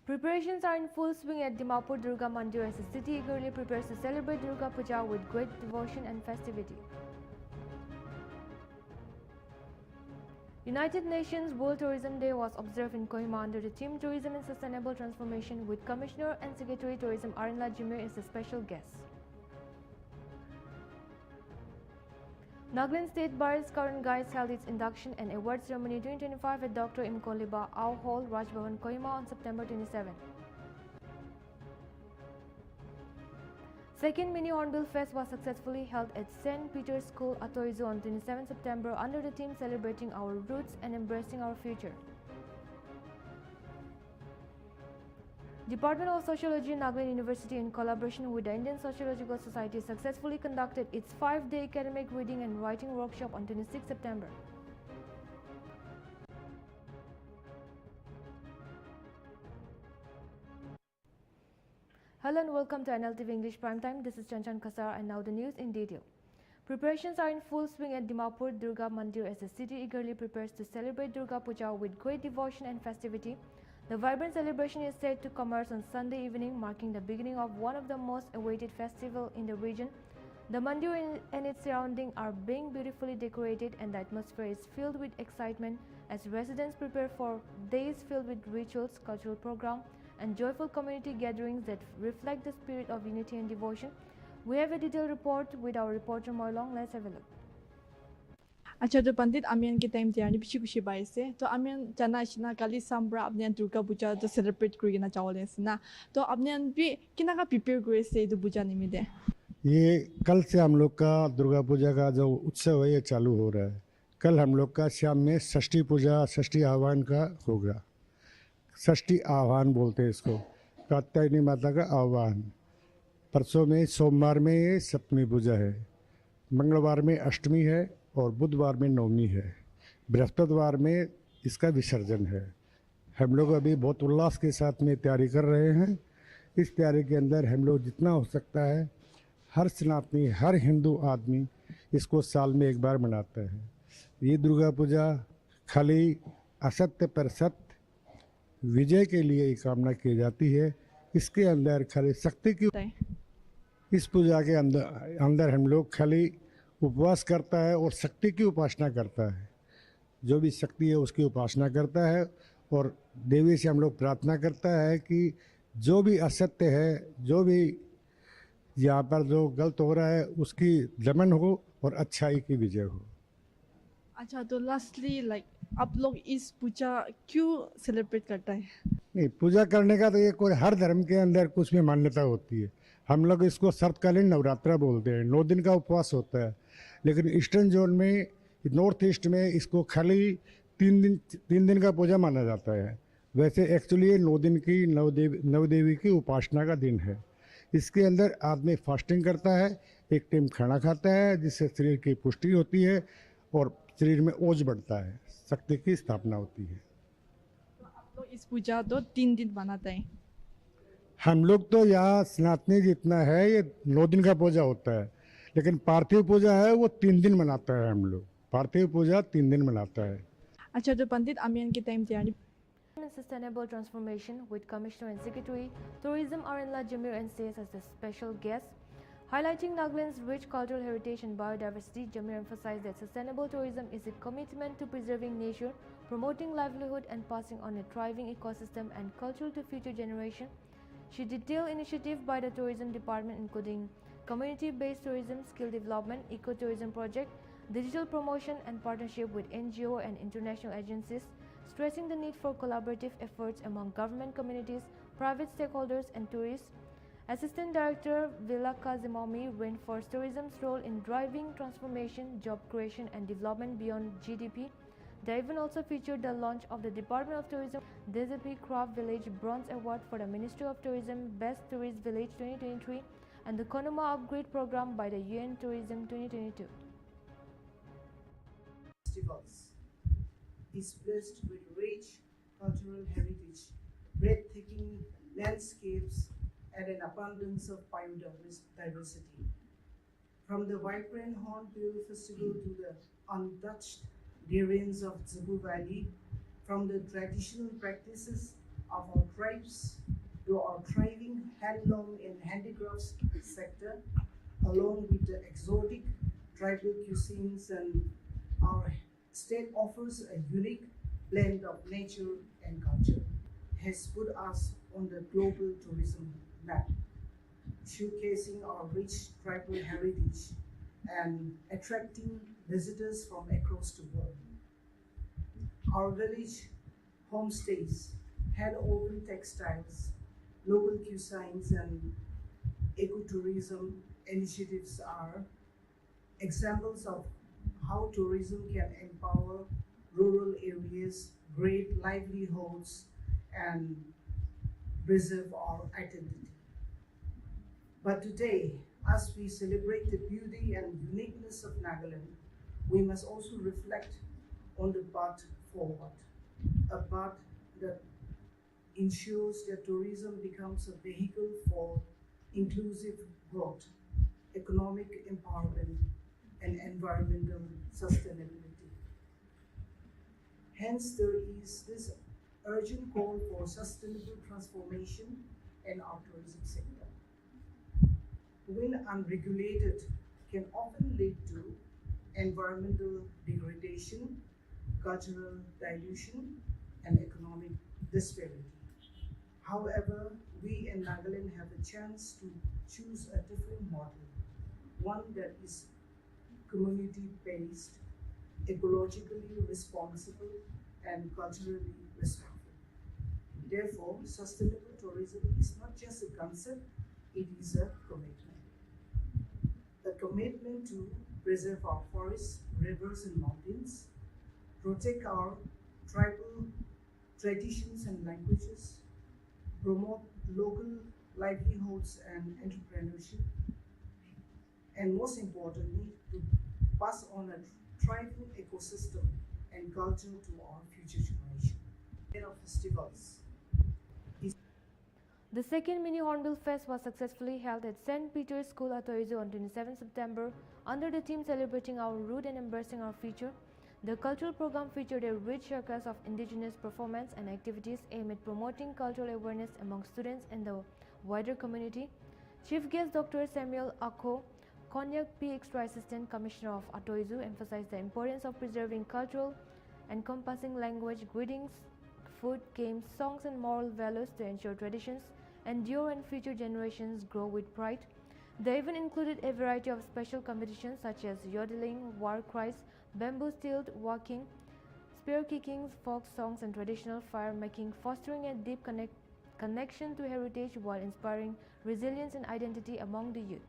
Preparations are in full swing at Dimapur Durga Mandir as the city eagerly prepares to celebrate Durga Puja with great devotion and festivity. United Nations World Tourism Day was observed in Kohima under the theme Tourism and Sustainable Transformation, with Commissioner and Secretary Tourism Nltv as a special guest. Nagaland State Bar's current guides held its induction and award ceremony 2025 at Dr. Imkoliba Ao Hall, Raj Bhavan, Kohima on September 27. Second Mini Hornbill Fest was successfully held at St. Peter's School, Atoizu on 27 September under the theme Celebrating Our Roots and Embracing Our Future. Department of Sociology, Nagaland University, in collaboration with the Indian Sociological Society, successfully conducted its 5-day academic reading and writing workshop on 26 September. Hello and welcome to Nltv English Primetime. This is Chanchan Kasar and now the news in detail. Preparations are in full swing at Dimapur Durga Mandir as the city eagerly prepares to celebrate Durga Puja with great devotion and festivity. The vibrant celebration is set to commence on Sunday evening, marking the beginning of one of the most awaited festivals in the region. The mandir and its surroundings are being beautifully decorated and the atmosphere is filled with excitement as residents prepare for days filled with rituals, cultural programs, and joyful community gatherings that reflect the spirit of unity and devotion. We have a detailed report with our reporter Moilong. Let's have a look. अच्छा तो पंडित आमियन के time त्यानी पिछी खुशी by से तो आमियन जाना इतना काली सांब्रा अपने दुर्गा पूजा तो सेलिब्रेट करेगी ना चावल से ना तो अपने भी कितना का प्रिपेयर करे से तो पूजा निमित्त है ये कल से हम लोग का दुर्गा पूजा का जो उत्सव है ये चालू हो रहा है। कल हम लोग का शाम में षष्ठी पूजा षष्ठी आह्वान का होगा। षष्ठी आह्वान बोलते हैं इसको, कात्यायनी माता का आह्वान। परसों में सोमवार में ये सप्तमी पूजा है, मंगलवार में अष्टमी है और बुधवार में नवमी है, बृहस्पतिवार में इसका विसर्जन है। हम लोग अभी बहुत उल्लास के साथ में तैयारी कर रहे हैं। इस तैयारी के अंदर हम लोग जितना हो सकता है, हर सनातनी हर हिंदू आदमी इसको साल में एक बार मनाता है। ये दुर्गा पूजा खाली असत्य पर सत्य विजय के लिए ही कामना की जाती है। इसके अंदर खाली शक्ति की इस पूजा के अंदर हम लोग खाली उपवास करता है और शक्ति की उपासना करता है। जो भी शक्ति है उसकी उपासना करता है और देवी से हम लोग प्रार्थना करता है कि जो भी असत्य है, जो भी यहाँ पर जो गलत हो रहा है उसकी दमन हो और अच्छाई की विजय हो। अच्छा तो लास्टली आप लोग इस पूजा क्यों सेलिब्रेट करता है? नहीं, पूजा करने का तो ये कोई हर धर्म के अंदर कुछ में मान्यता होती है। हम लोग इसको शरतकालीन नवरात्रा बोलते हैं, 9 दिन का उपवास होता है। लेकिन ईस्टर्न जोन में, नॉर्थ ईस्ट में इसको खाली 3 दिन का पूजा माना जाता है। वैसे एक्चुअली ये 9 दिन की नवदेवी की उपासना का दिन है। इसके अंदर आदमी फास्टिंग करता है, एक टाइम खाना खाता है जिससे शरीर की पुष्टि होती है और शरीर में ओज बढ़ता है, शक्ति की स्थापना होती है। तो आप लोग इस पूजा तो 3 दिन मनाते हैं? हम लोग तो यहाँ सनातनी जितना है ये 9 दिन का पूजा होता है, लेकिन पार्थिव पूजा है वो 3 दिन मनाता है। हम लोग पार्थिव पूजा 3 दिन मनाता है। अच्छा तो पंडित आमियन के टाइम त्यानी And Sustainable Transformation with Commissioner and Secretary Tourism Nltv and stays as the special guest. Highlighting Nagaland's rich cultural heritage and biodiversity, Jamir emphasized that sustainable tourism is a commitment to preserving nature, promoting livelihood and passing on a thriving ecosystem and culture to future generations. She detailed initiatives by the tourism department including community-based tourism, skill development, eco-tourism project, digital promotion and partnership with NGO and international agencies, stressing the need for collaborative efforts among government communities, private stakeholders and tourists. Assistant Director Vilaka Zimomi reinforced tourism's role in driving transformation, job creation and development beyond GDP. The event also featured the launch of the Department of Tourism DZP Craft Village Bronze Award for the Ministry of Tourism Best Tourist Village 2023 and the Konoma Upgrade Program by the UN Tourism 2022. Festivals displaced with rich cultural heritage, breathtaking landscapes, and an abundance of biodiversity. From the vibrant Hornbill Festival to the untouched dairies of Zebu Valley, from the traditional practices of our tribes to our thriving handloom and handicrafts sector, along with the exotic tribal cuisines, and our state offers a unique blend of nature and culture, has put us on the global tourism map, showcasing our rich tribal heritage and attracting visitors from across the world. Our village homestays, hand-woven textiles, local cuisines, and ecotourism initiatives are examples of how tourism can empower rural areas, create livelihoods, and preserve our identity. But today, as we celebrate the beauty and uniqueness of Nagaland, we must also reflect on the path forward, a path that ensures that tourism becomes a vehicle for inclusive growth, economic empowerment, and environmental sustainability. Hence, there is this urgent call for sustainable transformation in our tourism sector. When unregulated, can often lead to environmental degradation, cultural dilution, and economic disparity. However, we in Nagaland have a chance to choose a different model, one that is community-based, ecologically responsible, and culturally respectful. Therefore, sustainable tourism is not just a concept, it is a commitment. A commitment to preserve our forests, rivers, and mountains, protect our tribal traditions and languages, promote local livelihoods and entrepreneurship, and most importantly, to pass on a thriving ecosystem and culture to our future generation. Of festivals. The second mini Hornbill Fest was successfully held at St. Peter's School, Atoizu on 27 September under the theme Celebrating Our Root and Embracing Our Future. The cultural program featured a rich showcase of indigenous performance and activities aimed at promoting cultural awareness among students and the wider community. Chief guest Dr. Samuel Akko, Konyak PX Assistant Commissioner of Atoizu, emphasized the importance of preserving cultural encompassing language, greetings, food, games, songs, and moral values to ensure traditions endure and future generations grow with pride. The event included a variety of special competitions such as yodeling, war cries, bamboo-steeled walking, spear kickings, folk songs, and traditional fire making, fostering a deep connection to heritage while inspiring resilience and identity among the youth.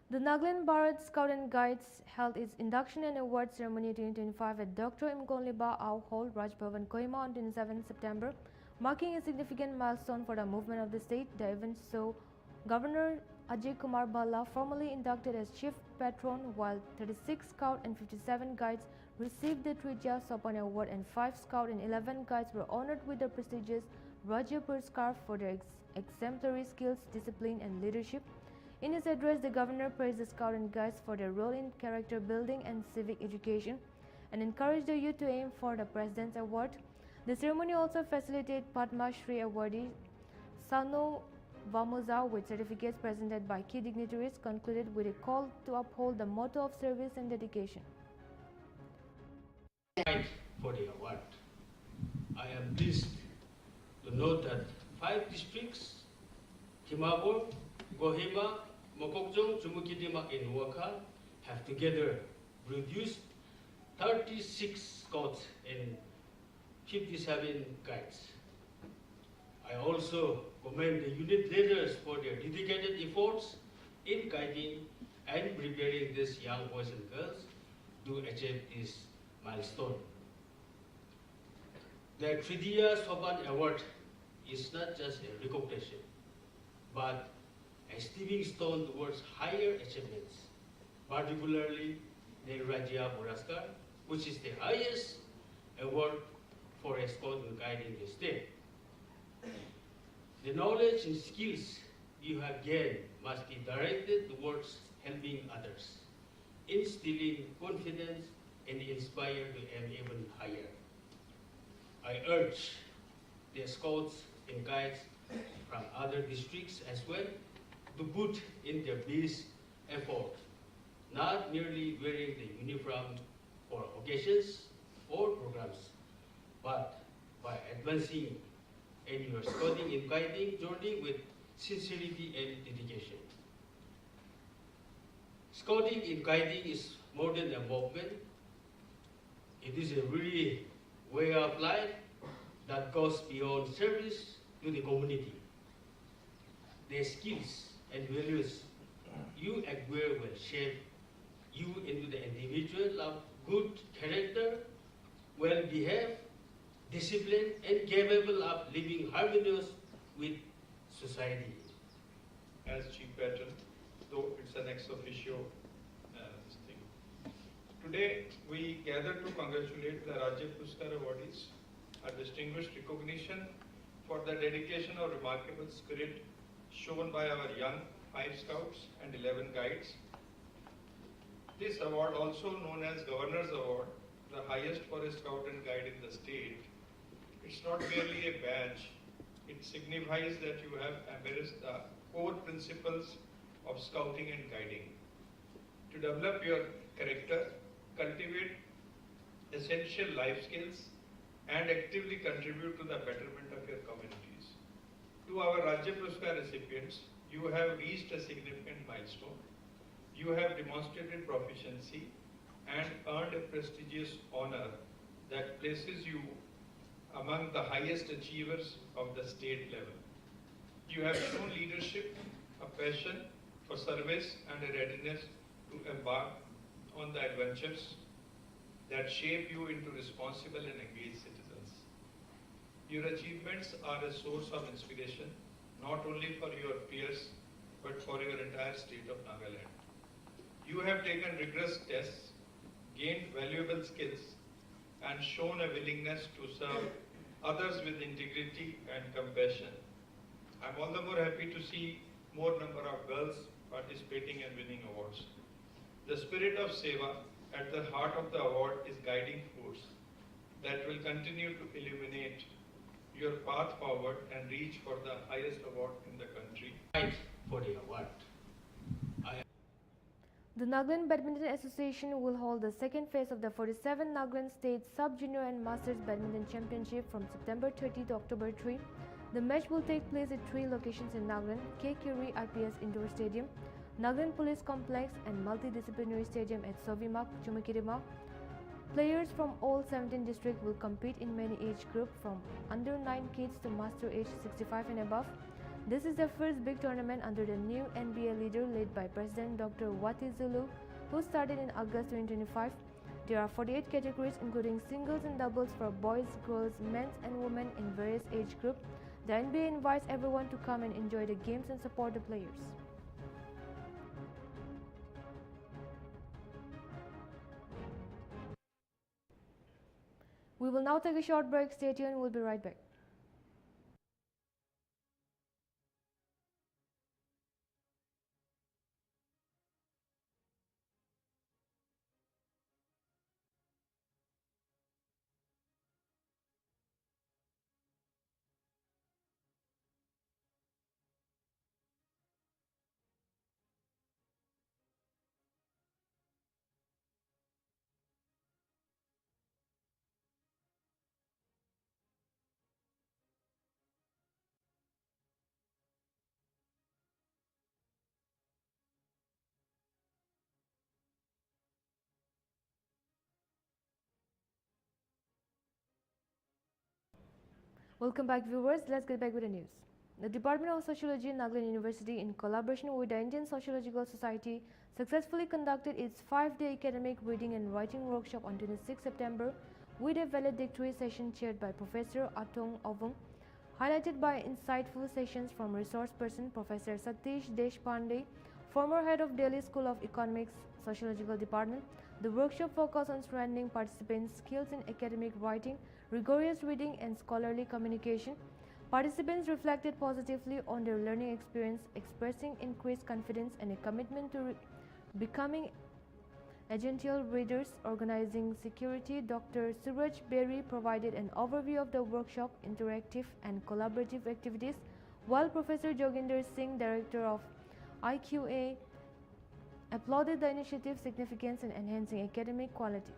The Nagaland Bharat Scout and Guides held its induction and award ceremony 2025 at Dr. Imkonliba Au Hall, Raj Bhavan, Kohima on 27 September, marking a significant milestone for the movement of the state. The event saw Governor Ajay Kumar Bhalla formally inducted as Chief Patron, while 36 Scout and 57 Guides received the Trija Sopan Award, and 5 Scout and 11 Guides were honored with the prestigious Rajya Puraskar for their exemplary skills, discipline, and leadership. In his address, the governor praised the Scout and Guides for their role in character building and civic education and encouraged the youth to aim for the President's Award. The ceremony also facilitated Padma Shri awardee Sano Vamuza with certificates presented by key dignitaries, concluded with a call to uphold the motto of service and dedication. For the award, I am pleased to note that 5 districts, Timabur, Kohima, Mokokchung, Chumukidima, and Waka, have together produced 36 scouts and 57 guides. I also commend the unit leaders for their dedicated efforts in guiding and preparing these young boys and girls to achieve this milestone. The Tridiya Soban Award is not just a recognition, but a stepping stone towards higher achievements, particularly the Rajya Puraskar, which is the highest award for a scout and guide in the state. The knowledge and skills you have gained must be directed towards helping others, instilling confidence, and inspire to aim even higher. I urge the scouts and guides from other districts as well to put in their best effort, not merely wearing the uniform for occasions or programs, but by advancing in your scouting and guiding journey with sincerity and dedication. Scouting and guiding is more than a movement. It is a really way of life that goes beyond service to the community. The skills and values you acquire will shape you into the individual of good character, well-behaved, disciplined, and capable of living harmonious with society. As chief patron, though it's an ex officio this thing. Today, we gather to congratulate the Rajya Puruskar awardees, a distinguished recognition for the dedication of remarkable spirit shown by our young 5 scouts and 11 guides. This award, also known as Governor's Award, the highest for a scout and guide in the state, it's not merely a badge, it signifies that you have embraced the core principles of scouting and guiding. To develop your character, cultivate essential life skills, and actively contribute to the betterment of your communities. To our Rajya Puruskar recipients, you have reached a significant milestone. You have demonstrated proficiency and earned a prestigious honor that places you among the highest achievers of the state level. You have shown leadership, a passion for service, and a readiness to embark on the adventures that shape you into responsible and engaged citizens. Your achievements are a source of inspiration, not only for your peers, but for your entire state of Nagaland. You have taken rigorous tests, gained valuable skills, and shown a willingness to serve others with integrity and compassion. I'm all the more happy to see more number of girls participating and winning awards. The spirit of Seva at the heart of the award is guiding force that will continue to illuminate your path forward and reach for the highest award in the country. Fight for the award. The Nagaland Badminton Association will hold the second phase of the 47th Nagaland State Sub-Junior and Masters Badminton Championship from September 30 to October 3. The match will take place at 3 locations in Nagaland: K. Curie IPS Indoor Stadium, Nagaland Police Complex, and Multidisciplinary Stadium at Sovimak, Chumukirima. Players from all 17 districts will compete in many age groups from under 9 kids to master age 65 and above. This is the first big tournament under the new NBA leader led by President Dr. Wati Zulu, who started in August 2025. There are 48 categories including singles and doubles for boys, girls, men and women in various age groups. The NBA invites everyone to come and enjoy the games and support the players. We will now take a short break. Stay tuned, we'll be right back. Welcome back, viewers. Let's get back with the news. The Department of Sociology, Nagaland University, in collaboration with the Indian Sociological Society, successfully conducted its 5-day academic reading and writing workshop on 26 September with a valedictory session chaired by Professor Atong Ovung, highlighted by insightful sessions from resource person Professor Satish Deshpande, former head of Delhi School of Economics, Sociological Department. The workshop focused on strengthening participants' skills in academic writing, rigorous reading, and scholarly communication. Participants reflected positively on their learning experience, expressing increased confidence and a commitment to becoming agential readers. Organizing security, Dr. Suraj Berry provided an overview of the workshop, interactive and collaborative activities, while Professor Joginder Singh, director of IQA, applauded the initiative's significance in enhancing academic quality.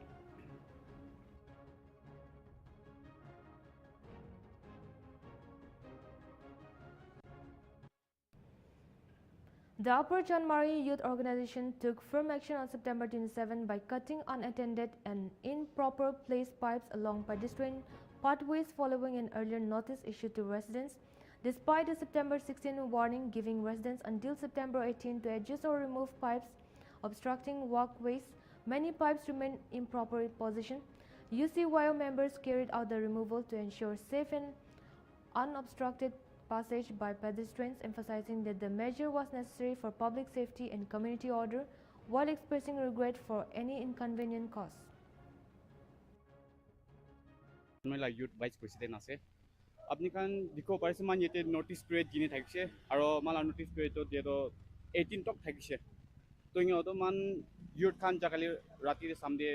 The Upper Chanmari Youth Organization took firm action on September 27 by cutting unattended and improper placed pipes along pedestrian pathways following an earlier notice issued to residents. Despite the September 16 warning giving residents until September 18 to adjust or remove pipes obstructing walkways, many pipes remain improperly positioned. UCYO members carried out the removal to ensure safe and unobstructed passage by pedestrians, emphasizing that the measure was necessary for public safety and community order, while expressing regret for any inconvenience caused. Youth Vice President আছে আপনি কান দিকো পাইছে মান ইতে notice period জিনি থাকিছে আৰু মালা notice period দিয়েতো 18 তক থাকিছে তো ইহঁতো মান ইউথ খান জাকালি ৰাতিৰে সামদে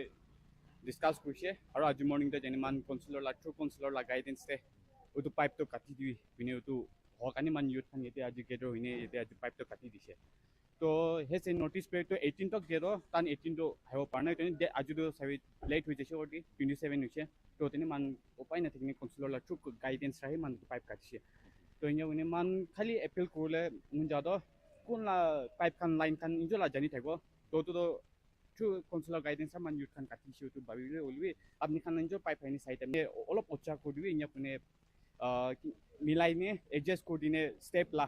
ডিসকাস কৰিছে আৰু আজি মৰ্নিং তে যেনি মান কাউন্সিলৰ লা গাইডেন্স তে ওটো পাইপ তো কাটি দিবি বিনে ওটো হকানি মান ইউথ খান ইতে আজি গেদৰ হিনে ইতে আজি পাইপ তো কাটি দিছে তো হেছে নোটিস পিরিয়ড তো 18 তক দিয়েতো তান 18 তো হেব পাৰনা তেনি আজি তো সাবি লেট হৈ যাইছে অতি 27 হৈছে তো তেনি মান উপায় না থাকিনি কাউন্সিলৰ লা ট্ৰু গাইডেন্স ৰাহি মান পাইপ কাটিছে তো ইনে মান খালি এপিল কৰিলে মুন যাদো কোন লা পাইপ খান লাইন খান ইজলা জানি থাকবো তো ট্ৰু কাউন্সিলৰ গাইডেন্স মান ইউথ খান কাটিছে তো ভাবিলে অলবি আপনি খান ইজো পাইপ হাইনি সাইডে অলপ অচ্চা কৰি দিবি ইনে কোনে মিলাইনে এডজাস্ট কৰি দিনে স্টেপ লা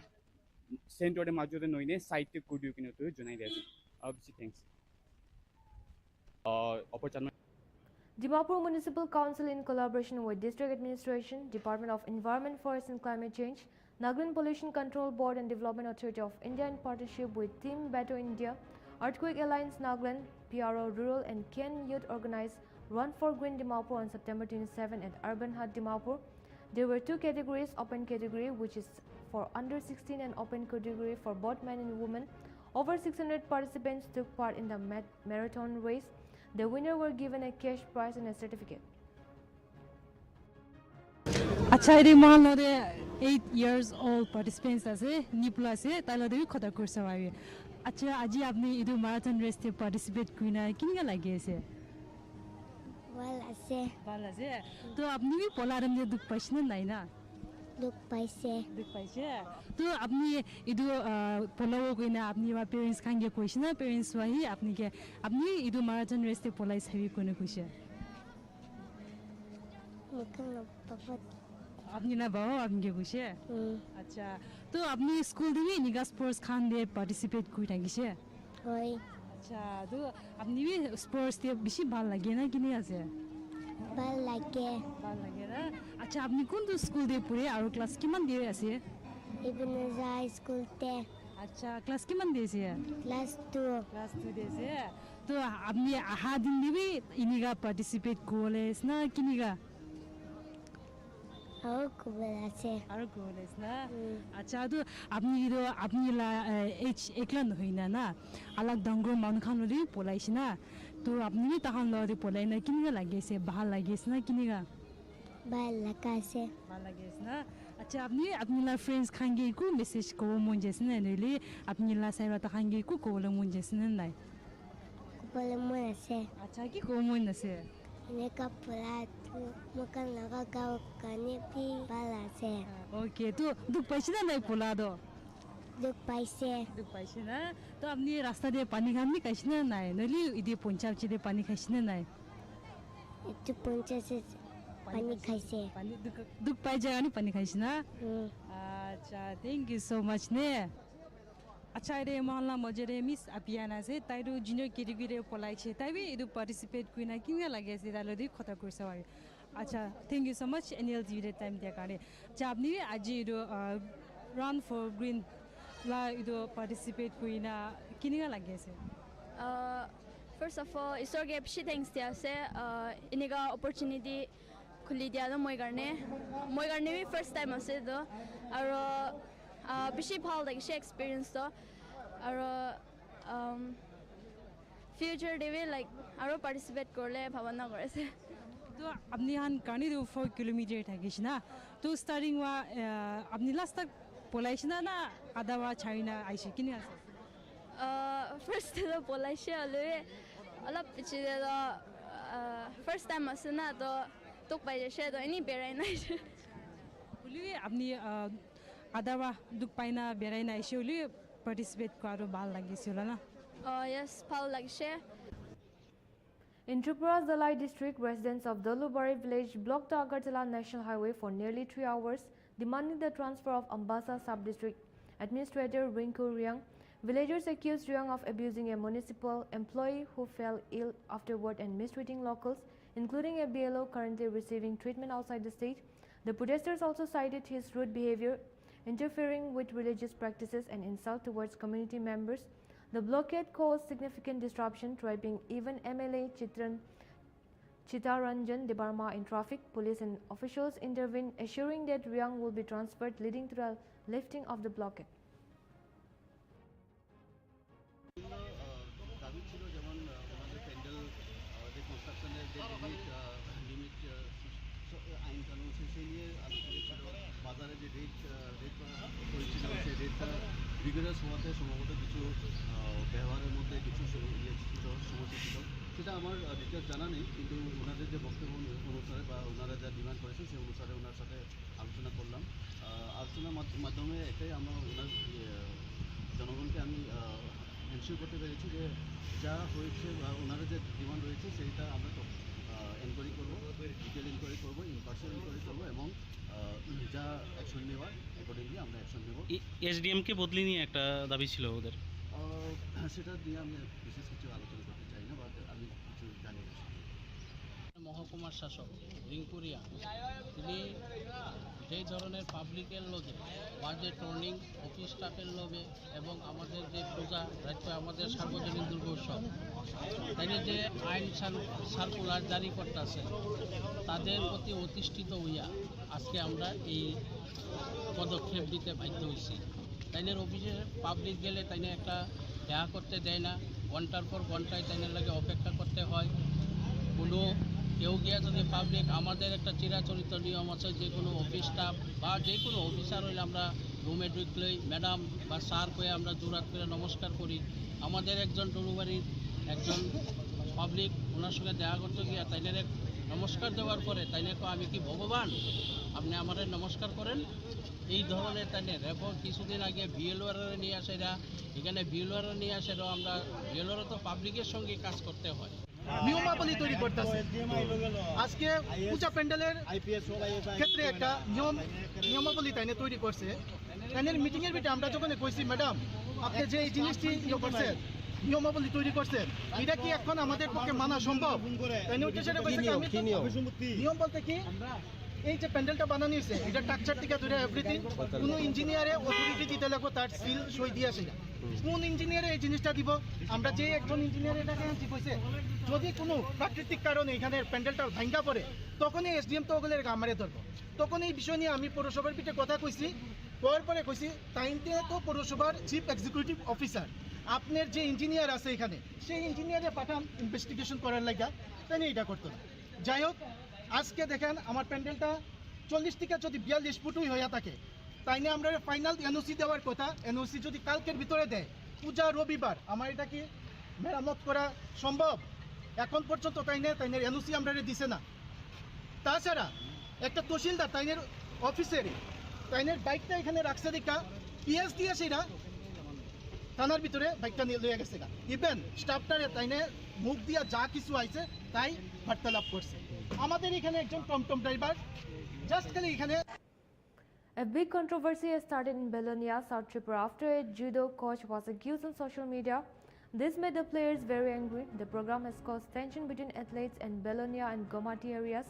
সেন্টৰতে মাজতে নইনে সাইডে কৰি দিও কিনে তো জনাই দিছে অবসি thanks opportunity Dimapur Municipal Council, in collaboration with District Administration, Department of Environment, Forest and Climate Change, Nagaland Pollution Control Board and Development Authority of India, in partnership with Team Better India, Earthquake Alliance Nagaland, PRO Rural and Ken Youth, organized Run for Green Dimapur on September 27 at Urban Hut Dimapur. There were two categories: open category, which is for under 16, and open category for both men and women. Over 600 participants took part in the marathon race. The winner were given a cash prize and a certificate. আচ্ছা এৰি মহালৰে 8 years old participants আছে নিপুলা আছে তাইলৰে খতা কৰিছে ভাবি আচ্ছা আজি আপনি ইদু marathon ৰেসতে পাৰ্টিসিপেট Kareena কিনগা লাগি আছে ভাল আছে তো আপনি বি পলাৰম দে দুখ পাইছনে নাই না দুখ পাইছে তো আপনি ইদু পলাও কইনা আপনি বা পেৰেন্টস খাঙ্গে কইছনা পেৰেন্টস ওয়াহি আপনি ইদু মাৰাথন ৰেসতে পলাই সাবি কোনে কইছে আপনি না বাবা আপনি কইছে আচ্ছা তো আপনি স্কুল দিবি নিগা স্পোর্টস খান দে পার্টিসিপেট কই থাকিছে হয় আচ্ছা তো আপনি বি স্পোর্টস তে বেশি ভাল লাগে না কিনে আছে ভাল লাগে না আচ্ছা আপনি কোন স্কুল দে পড়ে আর ক্লাস কিমান দিয়ে আছে ইবনে যাই স্কুল তে আচ্ছা ক্লাস কিমান দিয়েছে ক্লাস 2 দিয়েছে তো আপনি আহা দিন দিবি ইনিগা পার্টিসিপেট কোলেস না কিনিগা আর কোলেস না আচ্ছা তো আপনি লা একলা হইনা না আলাগ ডাঙ্গর মান খান লদি পলাইছ না তো আপনি তাহান লদি পলাই না কিনিগা লাগিছে ভাল লাগিছে না কিনিগা ভাল লাগাইছে না আচ্ছা আপনি লা ফ্রেন্ডস খাঙ্গে কো মেসেজ কো মন জেস না নলি আপনি লা সাইরা তা খাঙ্গে কো কোলে মন জেস না নাই কোলে মন আছে আচ্ছা কি কো মন আছে নেকা পলাত মকান লাগা গাও কানে পি বালাছে ওকে তো দুখ পাইছে না নাই পোলাদো দুখ পাইছে না তো আপনি রাস্তা দিয়ে পানি খাননি খাইছ না নাই নলি ইদি পঞ্চায়েত চিদে পানি খাইছ না নাই একটু পঞ্চায়েত পানি খাইছে পানি দুখ পাই জায়গানি পানি খাইছ না আচ্ছা থ্যাংক ইউ সো মাচ নে আচ্ছা রে মহল্লা মজরে মিস আপিয়ানা আছে তাইরো জুনিয়র কেটেগরি পলাইছে তাইবি ইদু পার্টিসিপেট কইনা কিনা লাগে আছে তাইলদি কথা কইছে ভাই আচ্ছা thank you so much Nltv রে টাইম দিয়া কারে যা আপনি আজি ইদু রান ফর গ্রিন লা ইদু পার্টিসিপেট কইনা কিনা লাগে আছে First of all, isor ge pshi thanks dia ase iniga opportunity khuli dia do moi garne bi first time ase do aro bishi bhal like she experience do aro future দেবে like আরো participate করলে ভাবনা করেছে তো আপনি হান কানি 4 kilometre থাকিস না তো স্টার্টিং ওয়া আপনি লাস্ট তক পলাইছ না আদা ওয়া ছাইনা আইছে কিনি আছে ফার্স্ট তো পলাইছে অলপ পিছিয়ে তো ফার্স্ট টাইম আছে না তো তোক পাইছে তো এনি বেরাই নাই বলি আপনি আদা ওয়া দুক পাইনা বেরাই না আইছে বলি পার্টিসিপেট করার ভাল লাগিছিল না ইয়েস ভালো লাগছে In Tripura's Dalai district, residents of Dolubari village blocked the Agartala National Highway for nearly 3 hours, demanding the transfer of Ambassa sub-district administrator Rinku Riang. Villagers accused Riang of abusing a municipal employee who fell ill afterward and mistreating locals, including a BLO currently receiving treatment outside the state. The protesters also cited his rude behavior, interfering with religious practices and insult towards community members. The blockade caused significant disruption, trapping even MLA Chitaranjan Debarma in traffic. Police and officials intervened, assuring that Riang will be transferred, leading to the lifting of the blockade. দাবি ছিল যেমন আমাদের প্যান্ডেল যে কনস্ট্রাকশনের যে limit আইন কানুন সেই নিয়ে আলোচনা ছিল বাজারে যে রেট করেছিল সেই রেটটা রিগুলার হওয়াতে সম্ভবত কিছু ব্যবহারের মধ্যে কিছু ইয়ে ছিল সমস্যা ছিল সেটা আমার ডিটেলস জানা নেই কিন্তু ওনাদের যে বক্তব্য অনুসারে বা ওনারা যা ডিমান্ড করেছে সেই অনুসারে ওনার সাথে আলোচনা করলাম আলোচনার মাধ্যমে এটাই আমার ওনার জনগণকে আমি এনশিওর করতে পেরেছি যে যা হয়েছে বা ওনারা যে ডিমান্ড রয়েছে সেইটা আমরা এনকোয়ারি করবো ডিটেল ইনকোয়ারি করবো ইনপার্সিয়াল ইনকোয়ারি করবো এবং যা অ্যাকশন নেওয়ার অ্যাকর্ডিংলি আমরা অ্যাকশন নেব এসডিএমকে বদলি নিয়ে একটা দাবি ছিল ওদের সেটা নিয়ে আমি বিশেষ কিছু আলোচনা করতে চাই না বা আমি কিছু জানি না মহকুমার শাসক রিঙ্কুরিয়া তিনি যেই ধরনের পাবলিকের লোভে বাজেট টর্নিং অফিস স্টাফের লোভে এবং আমাদের যে পূজা রাজ্য আমাদের সার্বজনীন দুর্গোৎসব তাই যে আইন সার্কুলার জারি করতেছে তাদের প্রতি অতিষ্ঠিত হইয়া আজকে আমরা এই পদক্ষেপ দিতে বাধ্য হয়েছি তাইনের অফিসে পাবলিক গেলে তাইনে একটা দেখা করতে দেয় না ঘন্টার পর ঘন্টায় তাইনের লাগে অপেক্ষা করতে হয় কোনো কেউ গিয়া যদি পাবলিক আমাদের একটা চিরাচরিত নিয়ম আছে যে কোনো অফিস স্টাফ বা যে কোনো অফিসার হইলে আমরা রুমে ঢুকলেই ম্যাডাম বা স্যার কয়ে আমরা জোরাত করে নমস্কার করি আমাদের একজন ডলুবাড়ির একজন পাবলিক ওনার সঙ্গে দেখা করতে গিয়া তাইনের নমস্কার দেওয়ার পরে তাইনে আমি কি ভগবান আপনি আমাদের নমস্কার করেন এই ধরনের তাইনের এবং কিছুদিন আগে বিএলওরা নিয়ে আসে এখানে বিএলওরা নিয়ে আসে আমরা বিএলওরা তো পাবলিকের সঙ্গে কাজ করতে হয় নিয়মাবলী তৈরি করতেছে আজকে পূজা প্যান্ডেলের ক্ষেত্রে একটা নিয়মাবলী তাইনে তৈরি করছে তাইনের মিটিংয়ের ভিতরে আমরা যখন কইছি ম্যাডাম আপনি যে এই জিনিসটি ইয়ে করছেন নিয়মাবলী তৈরি করছেন এটা কি এখন আমাদের পক্ষে মানা সম্ভব তাই নিয়ম বলতে কি এই যে প্যান্ডেলটা বানানো হয়েছে এটা স্ট্রাকচার থেকে ধরে এভরিথিং কোনো ইঞ্জিনিয়ারে অথরিটি দিতে লাগবো তার সিল সই দিয়ে আসে কোন ইঞ্জিনিয়ারে এই জিনিসটা দিব আমরা যে একজন ইঞ্জিনিয়ার এটাকে কইছে যদি কোনো প্রাকৃতিক কারণে এখানে প্যান্ডেলটা ভাঙ্গা পড়ে তখনই এসডিএম তো ওগুলোর গামারে ধরবো তখন এই বিষয় নিয়ে আমি পৌরসভার পিঠে কথা কইছি পরে কইছি তাইতে তো পৌরসভার চিফ এক্সিকিউটিভ অফিসার আপনার যে ইঞ্জিনিয়ার আছে এখানে সেই ইঞ্জিনিয়ারে পাঠান ইনভেস্টিগেশন করার লাগা তাই এটা করতো না যাই হোক আজকে দেখেন আমার প্যান্ডেলটা 40 থেকে যদি 42 ফুটই হয়ে থাকে তাই না আমরা ফাইনাল এনওসি দেওয়ার কথা এনওসি যদি কালকের ভিতরে দেয় পূজা রবিবার আমার এটা কি মেরামত করা সম্ভব এখন পর্যন্ত তাইনের এনওসি আমরা দিছে না তাছাড়া একটা তহসিলদার তাইনের অফিসের তাইনের বাইকটা এখানে রাখছে দেখা পিএস দিয়ে সেটা থানার ভিতরে বাইকটা নিয়ে লয়ে গেছে ইভেন স্টাফটারে তাইনে মুখ দিয়া যা কিছু আইছে তাই বার্তালাপ করছে আমাদের এখানে একজন টমটম ড্রাইভার জাস্ট খালি এখানে A big controversy has started in Belonia, South Tripura after a judo coach was accused on social media. This made the players very angry. The program has caused tension between athletes in Belonia and Gomati areas.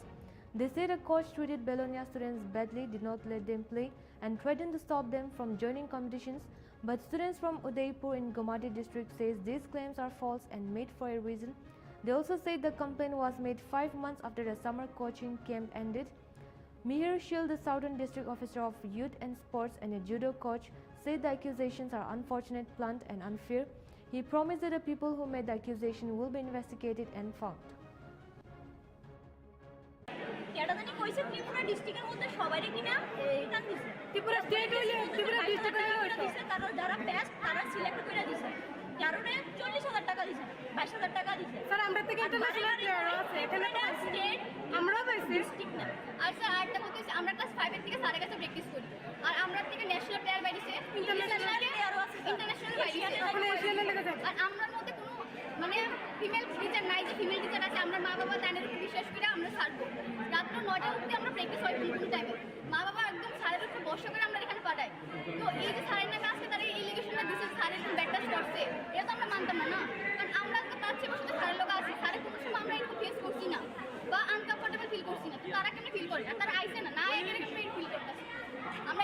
They say the coach treated Belonia students badly, did not let them play and threatened to stop them from joining competitions. But students from Udaipur in Gomati district says these claims are false and made for a reason. They also say the complaint was made 5 months after the summer coaching camp ended. Mihir Shil, the Southern District Officer of Youth and Sports and a judo coach, said the accusations are unfortunate, blunt and unfair. He promised that the people who made the accusation will be investigated and found. Tripura ডিস্ট্রিক্টের মধ্যে সবারই কিনা এটা দিছে Tripura state হইলে ত্রিপুরা ডিস্ট্রিক্টে তারা যারা বেস্ট তারা সিলেক্ট করে দিছে কারণে 40,000 টাকা দিছে 22,000 টাকা দিছে স্যার আমরা থেকে ইন্টারন্যাশনাল প্লেয়ার আছে এখানে স্টেট আমরা পাইছি ডিস্ট্রিক্ট না আর স্যার আরেকটা কথা হচ্ছে আমরা ক্লাস 5 এর থেকে স্যারের কাছে প্র্যাকটিস করি আর আমরা থেকে ন্যাশনাল প্লেয়ার বাইরেছে ইন্টারন্যাশনাল প্লেয়ারও আছে ইন্টারন্যাশনাল বাইরেছে এখন এশিয়ান লেগে যায় আর আমরার মধ্যে কোনো মানে ফিমেল টিচার নাই যে ফিমেল টিচার আছে আমরা মা বাবা তাদের উপর বিশ্বাস করে আমরা ছাড়বো রাত 9টা অবধি আমরা প্র্যাকটিস হয় কোনো টাইমে মা বাবা একদম স্যারের উপর বর্ষা করে আমরা এখানে পাঠাই তো এই যে স্যারের নামে আজকে তারা এলিগেশনটা দিচ্ছে স্যারের কোনো ব্যাটাস করছে এটা তো আমরা মানতাম না কারণ আমরা তো তার চেয়ে বসে স্যারের লোক আছে স্যারের কোনো সময় আমরা এরকম ফেস করছি না বা আনকমফোর্টেবল ফিল করছি না তো তারা কেমন ফিল করে আর তারা আইসে না এখানে কেমন ফিল করতেছে আমরা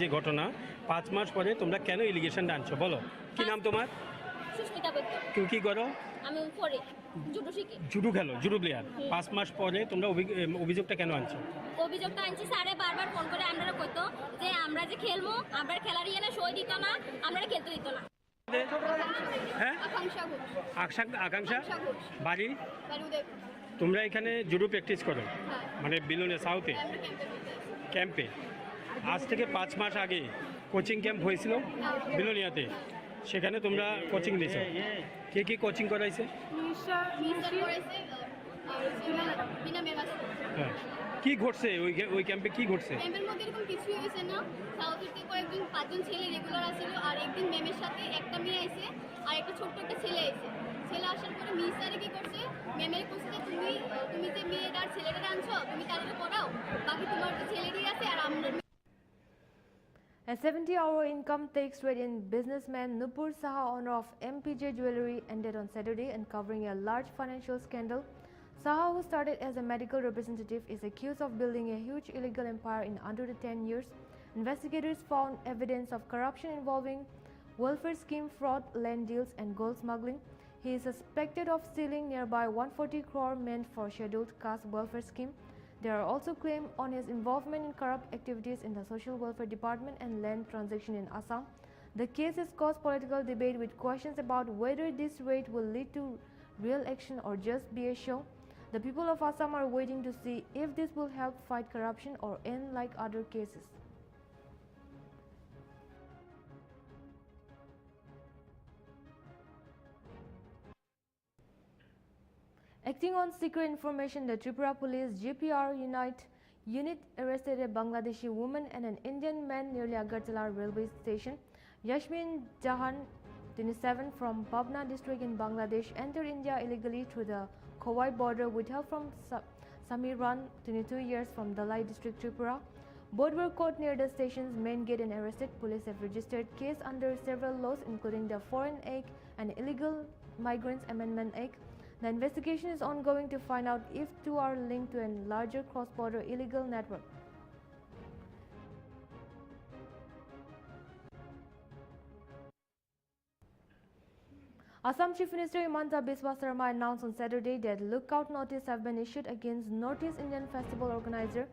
যে ঘটনা 5 মাস পরে তোমরা কেন এলিগেশন আনছো বলো কি নাম তোমার সুস্মিতা বৈদ্য তুমি কি করো আমি পরে জুডো শিখি জুডো খেলো জুডো প্লেয়ার 5 মাস পরে তোমরা অভিযোগটা কেন আনছো অভিযোগটা আনছি স্যারে বারবার ফোন করে আমরা কইতো যে আমরা যে খেলবো আমরা খেলার ইয়ে না সই দিত না আমরা খেলতে দিত না হ্যাঁ আকাঙ্ক্ষা বাড়ি তোমরা এখানে জুডো প্র্যাকটিস করো মানে বিলুনে সাউথে ক্যাম্পে আজ থেকে 5 মাস আগে কোচিং ক্যাম্প হয়েছিল বিলোনিয়াতে সেখানে তোমরা কোচিং দিয়েছো কে কি কোচিং করাইছে হ্যাঁ কি ঘটছে ওই ক্যাম্পে কি ঘটছে ক্যাম্পের মধ্যে এরকম কিছুই হয়েছে না সাউথ থেকে কয়েকজন 5জন ছেলে রেগুলার আসছিল আর একদিন ম্যামের সাথে একটা মেয়ে আইছে আর একটা ছোট্ট একটা ছেলে আইছে ছেলে আসার পরে মিস স্যারে কি করছে ম্যামের কোচে যে তুমি যে মেয়েটা আর ছেলেটা আনছো তুমি তাদেরকে পড়াও বাকি তোমার যে ছেলেটাই আছে আর আমরা A 70-hour income tax raid in businessman Nupur Saha, owner of MPJ Jewelry, ended on Saturday, uncovering a large financial scandal. Saha, who started as a medical representative, is accused of building a huge illegal empire in under 10 years. Investigators found evidence of corruption involving welfare scheme fraud, land deals, and gold smuggling. He is suspected of stealing nearby 140 crore meant for scheduled caste welfare scheme. There are also claims on his involvement in corrupt activities in the Social Welfare Department and land transaction in Assam. The case has caused political debate with questions about whether this raid will lead to real action or just be a show. The people of Assam are waiting to see if this will help fight corruption or end like other cases. Acting on secret information, the Tripura Police GPR unit arrested a Bangladeshi woman and an Indian man near Agartala railway station. Yasmin Jahan, 27, from Pabna district in Bangladesh, entered India illegally through the Khowai border with help from Samiran, 22 years, from Dalai district, Tripura. Both were caught near the station's main gate and arrested. Police have registered case under several laws, including the Foreign Act and Illegal Migrants Amendment Act. The investigation is ongoing to find out if two are linked to a larger cross-border illegal network. Assam Chief Minister Himanta Biswa Sarma announced on Saturday that lookout notices have been issued against Northeast Indian Festival organizer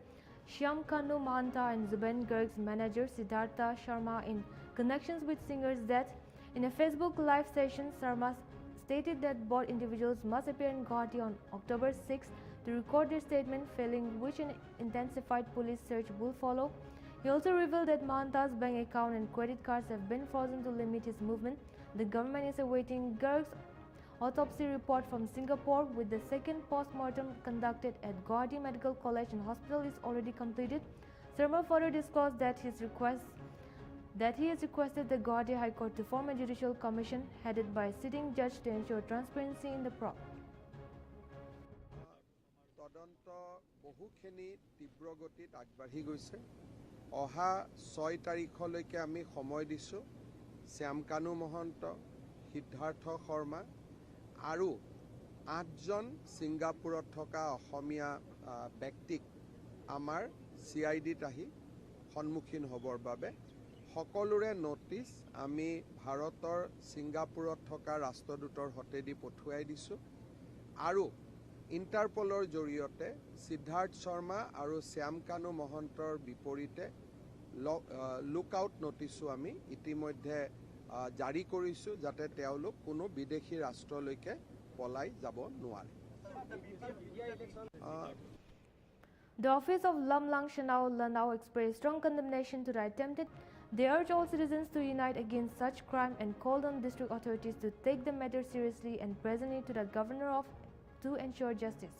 Shyam Kanu Mahanta and Zubain Garg's manager Siddhartha Sharma in connections with singer's death. In a Facebook live session, Sarma stated that both individuals must appear in Guwahati on October 6 to record their statement, failing which an intensified police search will follow. He also revealed that Mahanta's bank account and credit cards have been frozen to limit his movement. The government is awaiting Garg's autopsy report from Singapore, with the second post-mortem conducted at Guwahati Medical College and Hospital is already completed. Sarma further disclosed that he has requested the Guwahati High Court to form a judicial commission headed by a sitting judge to ensure transparency in the probe. তদন্ত বহুখিনি তীব্ৰ গতিত আগবাঢ়ি গৈছে। অহা 6 তাৰিখলৈকে আমি সময় দিছো। শ্যাম কানু মহন্ত, সিদ্ধাৰ্থ শৰ্মা আৰু 8জন ছিংগাপুৰত থকা অসমীয়া ব্যক্তিক আমাৰ CIDত আহি সন্মুখীন হ'বৰ বাবে সকলোৰে নোটিছ আমি ভাৰতৰ ছিংগাপুৰত থকা ৰাষ্ট্ৰদূতৰ হতেদি পঠুৱাই দিছোঁ আৰু ইণ্টাৰপলৰ জৰিয়তে সিদ্ধাৰ্থ শৰ্মা আৰু শ্যাম কানু মহন্তৰ বিপৰীতে লুকআউট নোটিছো আমি ইতিমধ্যে জাৰি কৰিছোঁ যাতে তেওঁলোক কোনো বিদেশী ৰাষ্ট্ৰলৈকে পলাই যাব নোৱাৰে। The office of Lamlang Shanao Lanao expressed strong condemnation to the attempted. They urge all citizens to unite against such crime and called on district authorities to take the matter seriously and present it to the governor to ensure justice.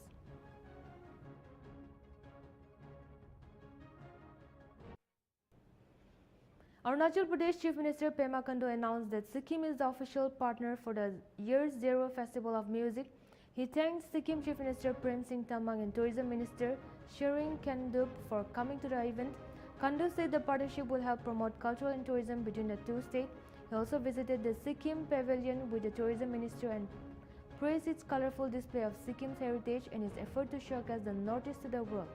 Arunachal Pradesh Chief Minister Pema Khandu announced that Sikkim is the official partner for the Year Zero Festival of Music. He thanked Sikkim Chief Minister Prem Singh Tamang and Tourism Minister Shering Khandup for coming to the event. Khandu said the partnership will help promote cultural and tourism between the two states. He also visited the Sikkim Pavilion with the Tourism Minister and praised its colorful display of Sikkim's heritage and its effort to showcase the Northeast to the world.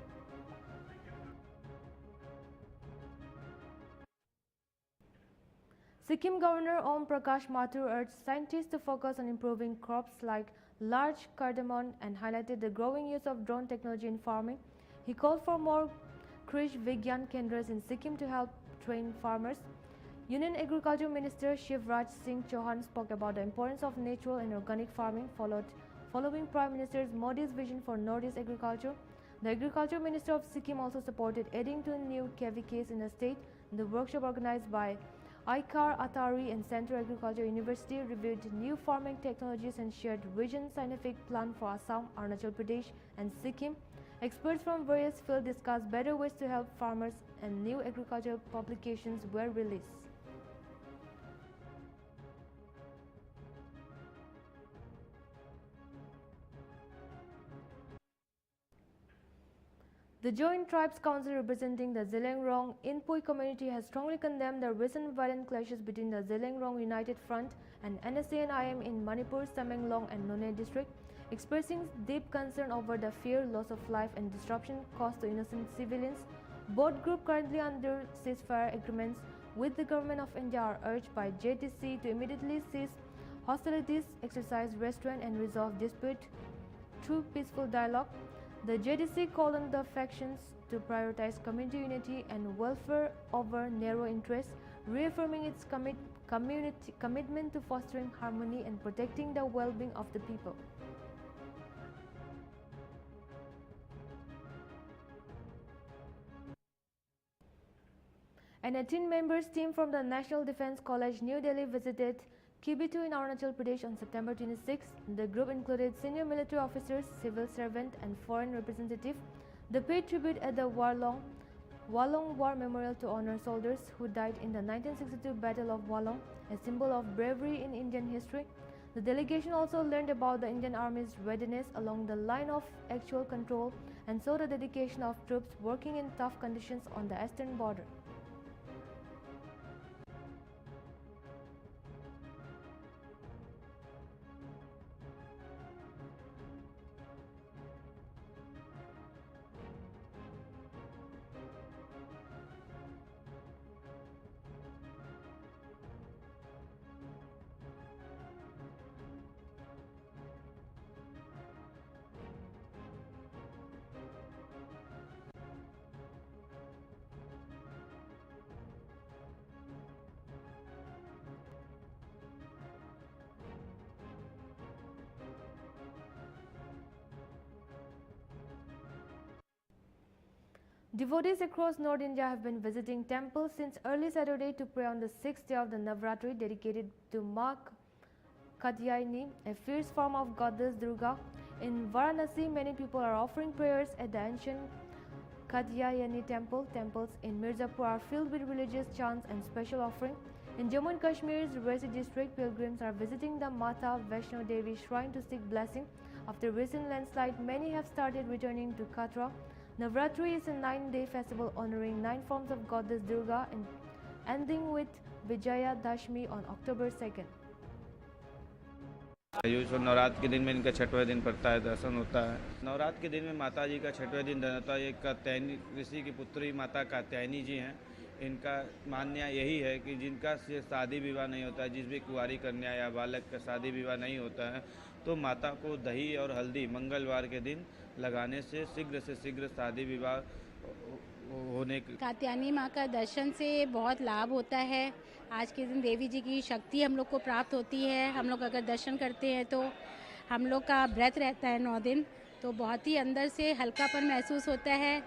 Sikkim Governor Om Prakash Mathur urged scientists to focus on improving crops like large cardamom and highlighted the growing use of drone technology in farming. He called for more Krish Vigyan Kendras in Sikkim to help train farmers. Union Agriculture Minister Shivraj Singh Chauhan spoke about the importance of natural and organic farming following Prime Minister Modi's vision for Northeast agriculture. The Agriculture Minister of Sikkim also supported adding to new KVKs in the state. The workshop organized by Aikar Atari and Central Agriculture University reviewed new farming technologies and shared vision scientific plan for Assam, Arunachal Pradesh and Sikkim. Experts from various fields discussed better ways to help farmers and new agricultural publications were released. The Joint Tribes Council representing the Zhelengrong Inpui community has strongly condemned the recent violent clashes between the Zhelengrong United Front and NSA-NIM in Manipur's Tamenglong and Nonne district, expressing deep concern over the fear, loss of life and disruption caused to innocent civilians. Both groups currently under ceasefire agreements with the Government of India are urged by JTC to immediately cease hostilities, exercise restraint and resolve dispute through peaceful dialogue. The JDC called on the factions to prioritize community unity and welfare over narrow interests, reaffirming its commitment to fostering harmony and protecting the well-being of the people. An 18-member team from the National Defence College, New Delhi visited Kibitu in Arunachal Pradesh on September 26. The group included senior military officers, civil servants and foreign representatives. They paid tribute at the Walong War Memorial to honor soldiers who died in the 1962 Battle of Walong, a symbol of bravery in Indian history. The delegation also learned about the Indian Army's readiness along the line of actual control and saw the dedication of troops working in tough conditions on the eastern border. Devotees across North India have been visiting temples since early Saturday to pray on the 6th day of the Navratri dedicated to Ma Katyayani, a fierce form of goddess Durga. In Varanasi, many people are offering prayers at the ancient Katyayani temple. Temples in Mirzapur are filled with religious chants and special offering. In Jammu and Kashmir's Resi district, pilgrims are visiting the Mata Vaishno Devi shrine to seek blessing. After recent landslide, many have started returning to Katra. Navratri is a 9-day festival honoring 9 forms of goddess Durga and ending with Vijaya Dashmi on October 2nd. जो नवरात्र के दिन में इनका 6वां दिन पड़ता है, दर्शन होता है। नवरात्र के दिन में माता जी का 6वां दिन रहता है। एक कात्यायनी ऋषि की पुत्री माता कात्यायनी जी हैं। इनका मान्य यही है कि जिनका से शादी विवाह नहीं होता है, जिस भी कुंवारी कन्या या बालक का शादी विवाह नहीं होता है, तो माता को दही और हल्दी मंगलवार के दिन लगाने से शीघ्र शादी विवाह होने कात्यायनी माँ का दर्शन से बहुत लाभ होता है। आज के दिन देवी जी की शक्ति हम लोग को प्राप्त होती है। हम लोग अगर दर्शन करते हैं तो हम लोग का व्रत रहता है 9 दिन, तो बहुत ही अंदर से हल्कापन महसूस होता है।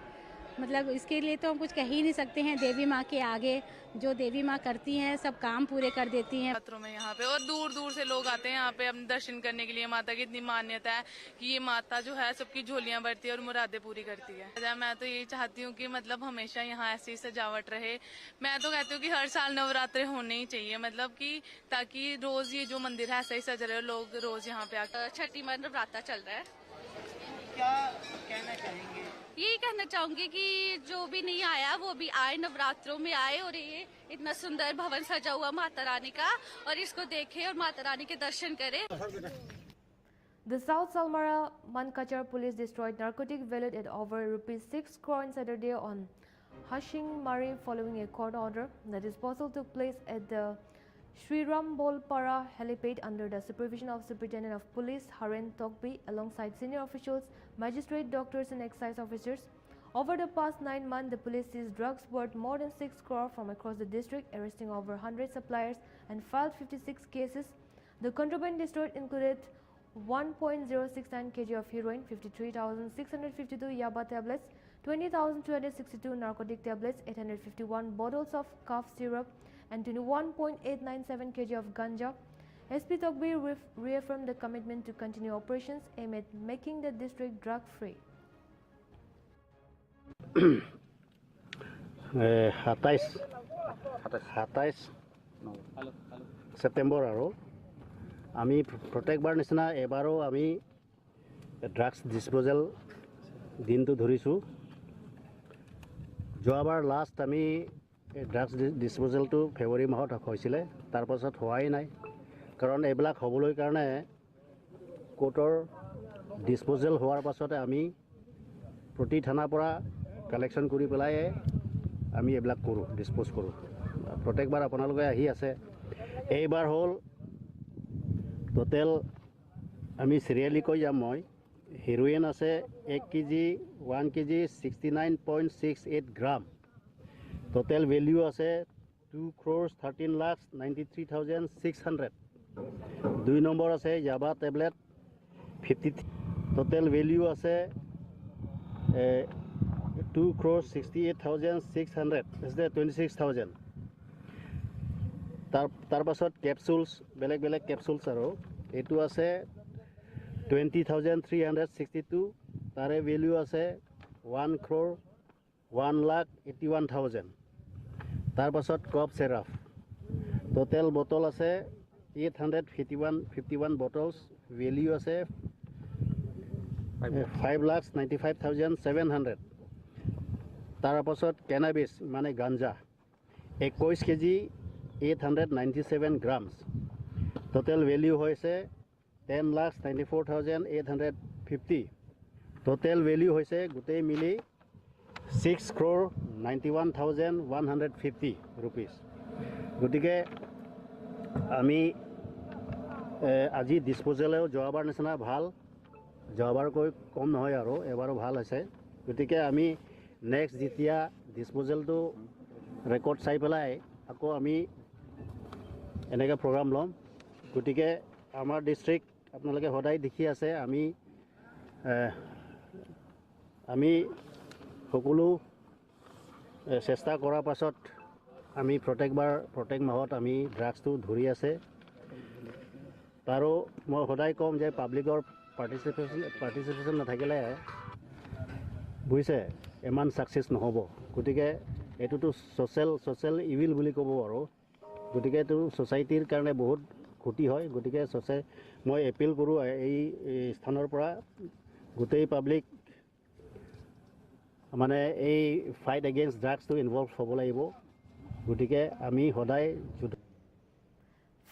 मतलब इसके लिए तो हम कुछ कह ही नहीं सकते हैं। देवी माँ के आगे जो देवी माँ करती हैं सब काम पूरे कर देती हैं। छात्रों में यहाँ पे और दूर दूर से लोग आते हैं यहाँ पे अपने दर्शन करने के लिए। माता की इतनी मान्यता है कि ये माता जो है सबकी झोलियाँ भरती है और मुरादें पूरी करती है। मैं तो यही चाहती हूँ कि मतलब हमेशा यहाँ ऐसी सजावट रहे। मैं तो कहती हूँ कि हर साल नवरात्रे होने ही चाहिए, मतलब कि ताकि रोज ये जो मंदिर है ऐसा ही सज रहे, लोग रोज यहाँ पे आकर। छठी माँ नवरात्रा चल रहा है। क्या कहना चाहेंगे? यही कहना चाहूंगी कि जो भी नहीं आया वो भी आए, नवरात्रों में आए और ये इतना सुंदर भवन सजा हुआ माता रानी का, और इसको देखे और माता रानी के दर्शन करें। The South Salmara Mankachar police destroyed narcotic valued at over ₹6 crore on Saturday on Hashing Mari following a court order. The disposal took place at the Sriram Bolpara helipad under the supervision of Superintendent of Police Haren Tokbi alongside senior officials, magistrate, doctors and excise officers. Over the past 9 months, the police seized drugs worth more than 6 crore from across the district, arresting over 100 suppliers and filed 56 cases. The contraband destroyed included 1.069 kg of heroin, 53,652 yaba tablets, 20,262 narcotic tablets, 851 bottles of cough syrup, and 21.897 kg of ganja. SP Tokbi reaffirmed the commitment to continue operations aimed at making the district drug-free. 27 September আৰু আমি প্ৰত্যেকবাৰ নিচিনা এবাৰো আমি drugs disposal দিনটো ধৰিছোঁ। যোৱাবাৰ last আমি drugs ডিছপ'জেলটো February মাহত হৈছিলে, তাৰপাছত হোৱাই নাই। কাৰণ এইবিলাক হ'বলৈ কাৰণে কোৰ্টৰ ডিছপ'জেল হোৱাৰ পাছতে আমি প্ৰতি থানাৰ পৰা কালেকশ্যন কৰি পেলাই আমি এইবিলাক কৰোঁ, ডিছপ'জ কৰোঁ। প্ৰত্যেকবাৰ আপোনালোকে আহি আছে। এইবাৰ হ'ল টোটেল আমি চিৰিয়েলি কৈ যাম। মই হেৰ'ইন আছে 1 কেজি 1 কেজি 69.68 গ্ৰাম। টোটেল ভেলিউ আছে 2,13,93,600। 2 নম্বৰ আছে ইয়াবা টেবলেট 50। টোটেল ভেলিউ আছে 2,68,600, 26,000। তাৰ পাছত কেপচুলছ বেলেগ বেলেগ কেপচুলছ আৰু এইটো আছে 20,362। তাৰে ভেলিউ আছে 1,01,81,000। তাৰ পাছত কফ চেৰাফ টোটেল বটল আছে 851 বটলছ, ভেলিউ আছে 5,95,700। তাৰ পাছত কেনাবিছ মানে গাঞ্জা 21 কেজি 897 গ্ৰামছ। টোটেল ভেলিউ হৈছে 10,94,850। টোটেল ভেলিউ হৈছে গোটেই মিলি 6,91,150 ৰুপিজ। গতিকে আমি আজি ডিছপ'জেলেও যোৱাবাৰ নিচিনা ভাল, যোৱাবাৰকৈ কম নহয় আৰু এবাৰো ভাল হৈছে। গতিকে আমি নেক্সট যেতিয়া ডিছপ'জেলটো ৰেকৰ্ড চাই পেলাই আকৌ আমি এনেকৈ প্ৰগ্ৰাম ল'ম। গতিকে আমাৰ ডিষ্ট্ৰিক্ট আপোনালোকে সদায় দেখি আছে। আমি সকলো চেষ্টা কৰাৰ পাছত আমি প্ৰত্যেক মাহত আমি ড্ৰাগছটো ধৰি আছে। তাৰো মই সদায় ক'ম যে পাব্লিকৰ পাৰ্টিচিপেশ্যন নাথাকিলে বুজিছে ইমান ছাকচেছ নহ'ব। গতিকে এইটোতো ছ'চিয়েল ইভিল বুলি ক'ব আৰু। গতিকে এইটো ছ'চাইটিৰ কাৰণে বহুত ক্ষতি হয়। গতিকে মই এপিল কৰোঁ এই স্থানৰ পৰা গোটেই পাব্লিক মানে এই ফাইট এগেইনষ্ট ড্ৰাগছটো ইনভলভ হ'ব লাগিব। গতিকে আমি সদায়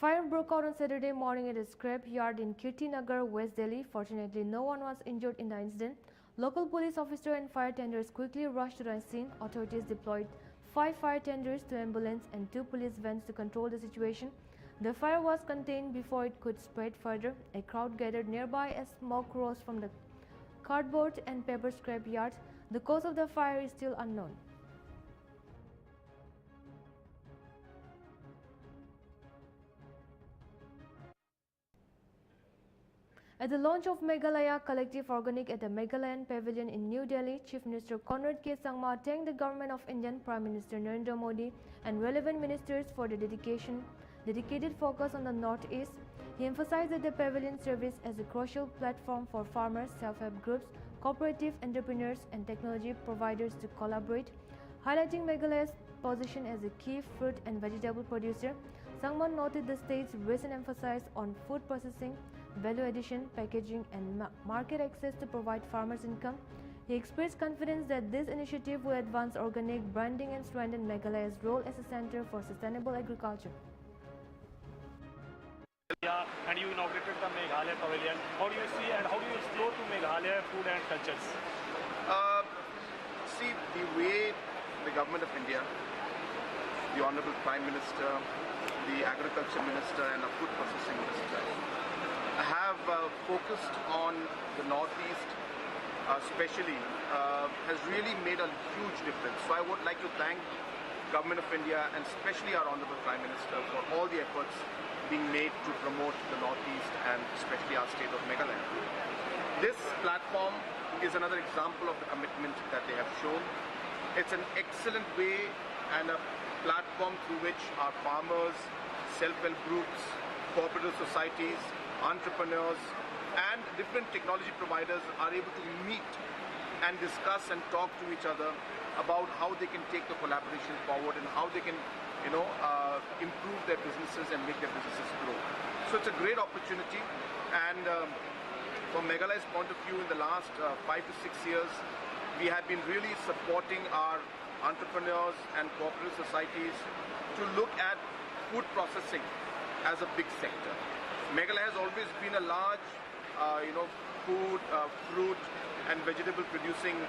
Fire broke out on Saturday morning at a scrap yard in Kirtinagar, West Delhi. Fortunately, no one was injured in the incident. Local police officers and fire tenders quickly rushed to the scene. Authorities deployed 5 fire tenders, 2 ambulances and 2 police vans to control the situation. The fire was contained before it could spread further. A crowd gathered nearby as smoke rose from the cardboard and paper scrap yards. The cause of the fire is still unknown. At the launch of Meghalaya Collective Organic at the Meghalayan Pavilion in New Delhi, Chief Minister Conrad K. Sangma thanked the government of Indian Prime Minister Narendra Modi and relevant ministers for the dedicated focus on the Northeast. He emphasized that the pavilion serves as a crucial platform for farmers, self-help groups, cooperative entrepreneurs and technology providers to collaborate. Highlighting Meghalaya's position as a key fruit and vegetable producer, Sangma noted the state's recent emphasis on food processing, value addition, packaging and market access to provide farmers income. He expressed confidence that this initiative will advance organic branding and strengthen Meghalaya's role as a center for sustainable agriculture. And you inaugurated the Meghalaya Pavilion. How do you see and how do you explore to Meghalaya food and cultures? See, the way the government of India, the Honorable Prime Minister, the Agriculture Minister and the Food Processing Minister have focused on the Northeast especially has really made a huge difference. So I would like to thank Government of India and especially our Honorable Prime Minister for all the efforts being made to promote the Northeast and especially our state of Meghalaya. This platform is another example of the commitment that they have shown. It's an excellent way and a platform through which our farmers, self-help groups, cooperative societies, entrepreneurs and different technology providers are able to meet and discuss and talk to each other about how they can take the collaboration forward and how they can improve their businesses and make their businesses grow. So it's a great opportunity, and from Meghalaya's point of view, in the last 5 to 6 years, we have been really supporting our entrepreneurs and cooperative societies to look at food processing as a big sector. Meghalaya has always been a large, food, fruit and vegetable producing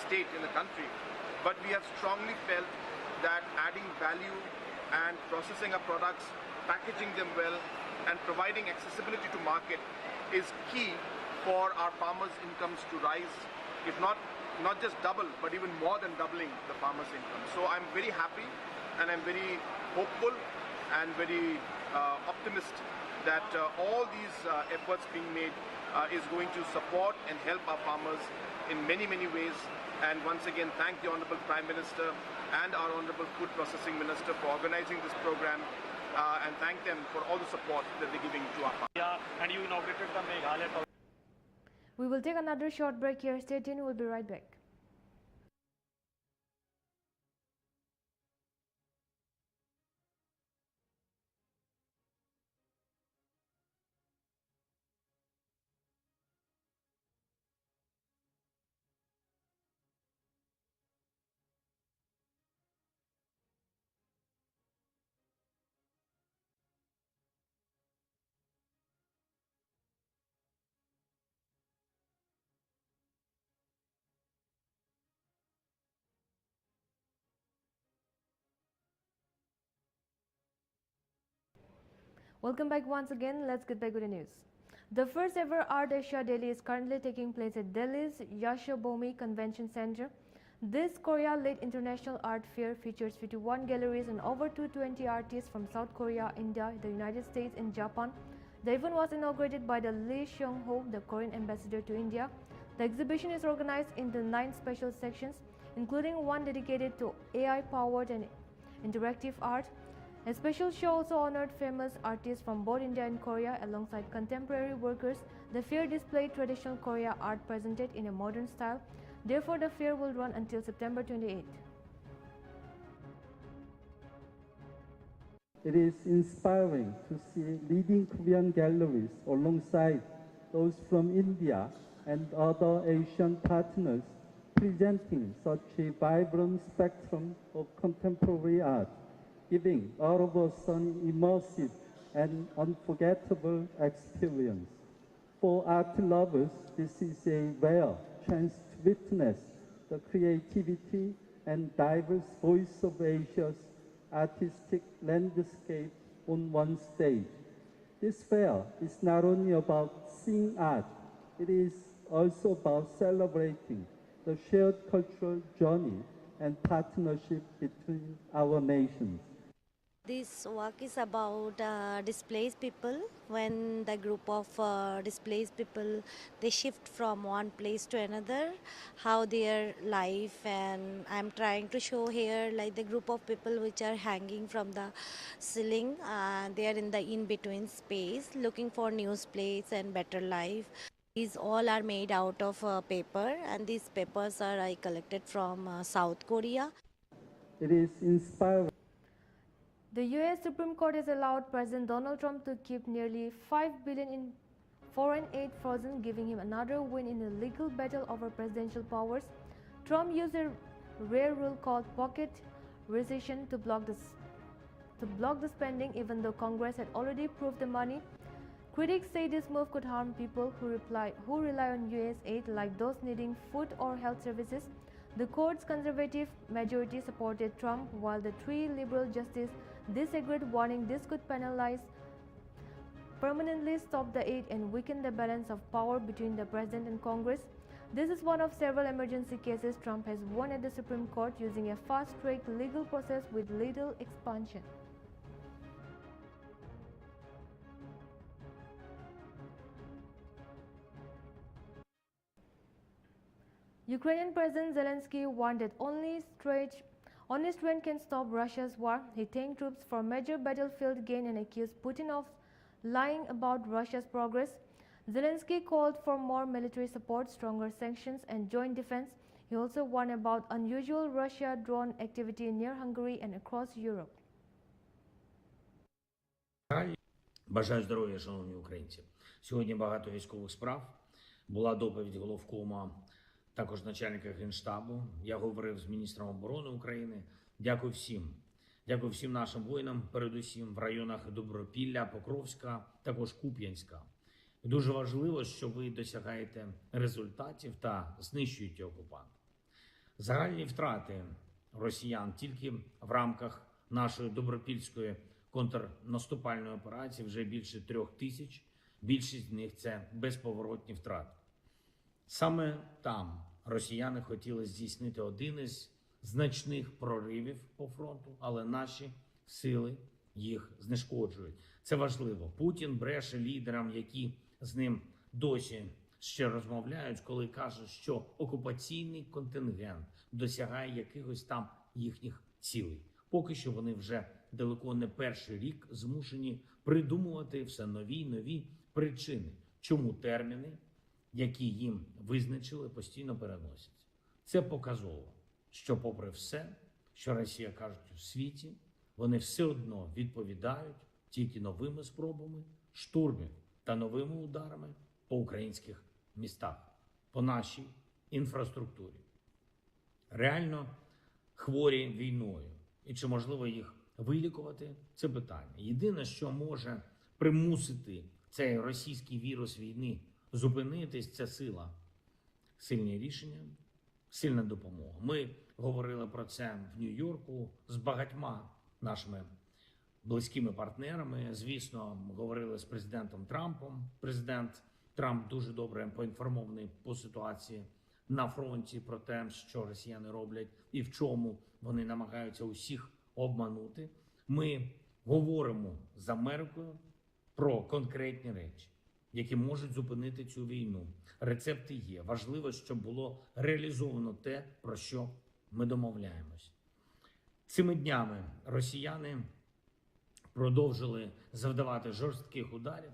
state in the country, but we have strongly felt that adding value and processing our products, packaging them well and providing accessibility to market is key for our farmers' incomes to rise, if not just double, but even more than doubling the farmers' income. So I'm very happy and I'm very hopeful and very optimistic that all these efforts being made is going to support and help our farmers in many, many ways. And once again, thank the Honorable Prime Minister and our Honorable Food Processing Minister for organizing this program and thank them for all the support that they're giving to our farmers. And you inaugurated the Meghalaya Pavilion. We will take another short break here. Stay tuned, we'll be right back. Welcome back once again. Let's get back with the news. The first ever Art Asia Delhi is currently taking place at Delhi's Yashobhoomi Convention Center. This Korea-led international art fair features 51 galleries and over 220 artists from South Korea, India, the United States and Japan. The event was inaugurated by the Lee Seung-ho, the Korean ambassador to India. The exhibition is organized into 9 special sections, including one dedicated to AI-powered and interactive art. A special show also honored famous artists from both India and Korea alongside contemporary workers. The fair displayed traditional Korea art presented in a modern style. Therefore, the fair will run until September 28. It is inspiring to see leading Korean galleries alongside those from India and other Asian partners presenting such a vibrant spectrum of contemporary art, giving all of us an immersive and unforgettable experience. For art lovers, this is a rare chance to witness the creativity and diverse voice of Asia's artistic landscape on one stage. This fair is not only about seeing art, it is also about celebrating the shared cultural journey and partnership between our nations. This walk is about displaced people. When the group of displaced people, they shift from one place to another, how their life, and I'm trying to show here like the group of people which are hanging from the ceiling. They are in the in-between space looking for new place and better life. These all are made out of paper, and these papers are I collected from South Korea. It is inspiring. The US Supreme Court has allowed President Donald Trump to keep nearly $5 billion in foreign aid frozen, giving him another win in a legal battle over presidential powers. Trump used a rare rule called pocket rescission to block the spending, even though Congress had already approved the money. Critics say this move could harm people who rely on US aid, like those needing food or health services. The court's conservative majority supported Trump, while the three liberal justices disagreed, warning this could permanently stop the aid and weaken the balance of power between the president and Congress. This is one of several emergency cases Trump has won at the Supreme Court using a fast-track legal process with little expansion. Ukrainian President Zelensky warned that only strength can stop Russia's war. He thanked troops for major battlefield gain and accused Putin of lying about Russia's progress. Zelensky called for more military support, stronger sanctions, and joint defense. He also warned about unusual Russia drone activity near Hungary and across Europe. Бажаю здоров'я, шановні українці. Сьогодні багато військових справ. Була доповідь головкома, також начальника Генштабу. Я говорив з міністром оборони України. Дякую всім. Дякую всім нашим воїнам, передусім в районах Добропілля, Покровська, також Куп'янська. Дуже важливо, що ви досягаєте результатів та знищуєте окупанта. Загальні втрати росіян тільки в рамках нашої Добропільської контрнаступальної операції вже більше 3000. Більшість з них – це безповоротні втрати. Саме там росіяни хотіли здійснити один із значних проривів по фронту, але наші сили їх знешкоджують. Це важливо. Путін бреше лідерам, які з ним досі ще розмовляють, коли кажуть, що окупаційний контингент досягає якихось там їхніх цілей. Поки що вони вже далеко не перший рік змушені придумувати все нові й нові причини, чому терміни, які їм визначили, постійно переносяться. Це показово, що попри все, що Росія кажуть у світі, вони все одно відповідають тільки новими спробами штурмів та новими ударами по українських містах, по нашій інфраструктурі. Реально хворі війною. І чи можливо їх вилікувати – це питання. Єдине, що може примусити цей російський вірус війни зупинитись, це сила. Сильні рішення, сильна допомога. Ми говорили про це в Нью-Йорку з багатьма нашими близькими партнерами. Звісно, говорили з президентом Трампом. Президент Трамп дуже добре поінформований по ситуації на фронті, про те, що росіяни роблять і в чому вони намагаються усіх обманути. Ми говоримо з Америкою про конкретні речі, які можуть зупинити цю війну. Рецепти є. Важливо, щоб було реалізовано те, про що ми домовляємось. Цими днями росіяни продовжили завдавати жорстких ударів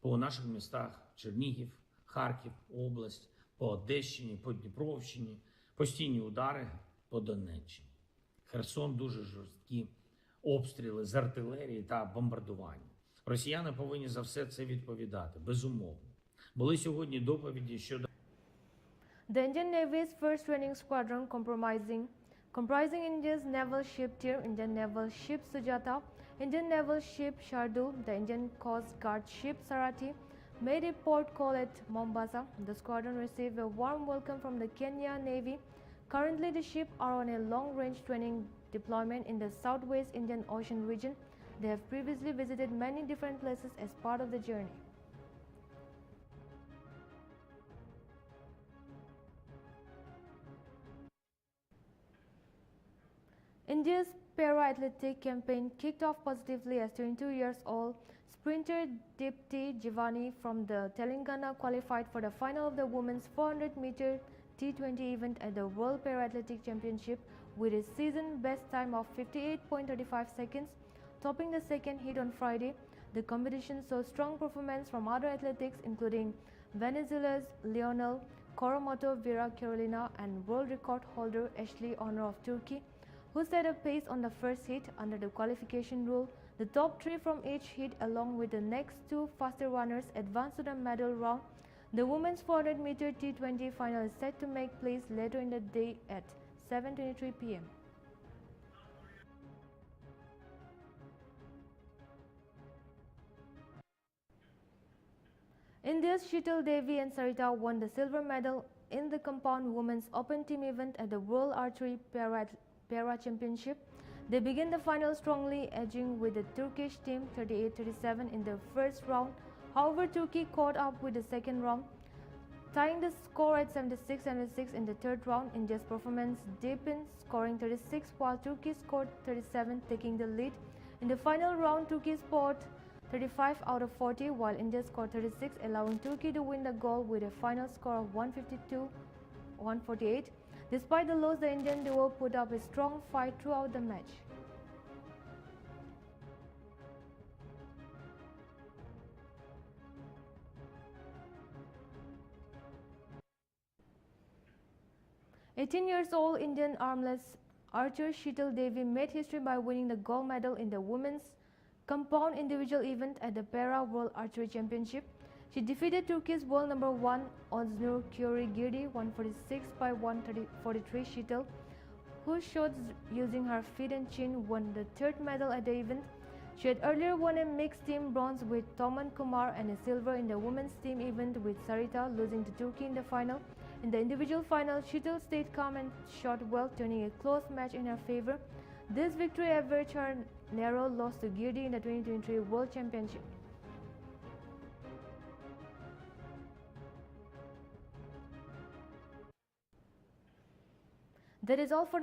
по наших містах: Чернігів, Харків, область, по Одещині, по Дніпровщині, постійні удари по Донеччині. Херсон – дуже жорсткі обстріли з артилерії та бомбардування. Росіяни повинні за все це відповідати, безумовно. Були сьогодні доповіді щодо The Indian Navy's first training squadron comprising India's naval ship Tir, Indian naval ship Sujata, Indian naval ship Shardul, the Indian Coast Guard ship Sarati, made a port call at Mombasa. The squadron received a warm welcome from the Kenya Navy. Currently, the ships are on a long-range training deployment in the Southwest Indian Ocean region. They have previously visited many different places as part of the journey. India's para-athletic campaign kicked off positively as 22-year-old sprinter Deepti Jivani from the Telangana qualified for the final of the women's 400-meter T20 event at the World Para-Athletic Championship with a season-best time of 58.35 seconds, topping the second heat on Friday. The competition saw strong performance from other athletics including Venezuela's Lionel Koromoto, Vera Carolina, and world record holder Ashley Honor of Turkey, who set a pace on the first heat. Under the qualification rule, the top three from each heat along with the next two faster runners advance to the medal round. The women's 400-meter T20 final is set to make place later in the day at 7:23 p.m. India's Sheetal Devi and Sarita won the silver medal in the compound women's open team event at the World Archery Para Championship. They began the final strongly, edging with the Turkish team 38-37 in the first round. However, Turkey caught up with the second round, tying the score at 76-76 in the third round. India's performance deepened, scoring 36 while Turkey scored 37, taking the lead. In the final round, Turkey scored 35 out of 40 while India scored 36, allowing Turkey to win the gold with a final score of 152-148. Despite the loss, the Indian duo put up a strong fight throughout the match. "18-year-old Indian armless archer Sheetal Devi made history by winning the gold medal in the women's compound individual event at the Para World Archery Championship. She defeated Turkey's world number 1 Oznur Girdi 146 by 143. Sheetal, who shot using her feet and chin, won the third medal at the event. She had earlier won a mixed team bronze with Toman Kumar and a silver in the women's team event with Sarita, losing to Turkey in the final. In the individual final, Sheetal stayed calm and shot well, turning a close match in her favor. This victory averaged her narrow loss to Girdi in the 2023 World Championship. That is all for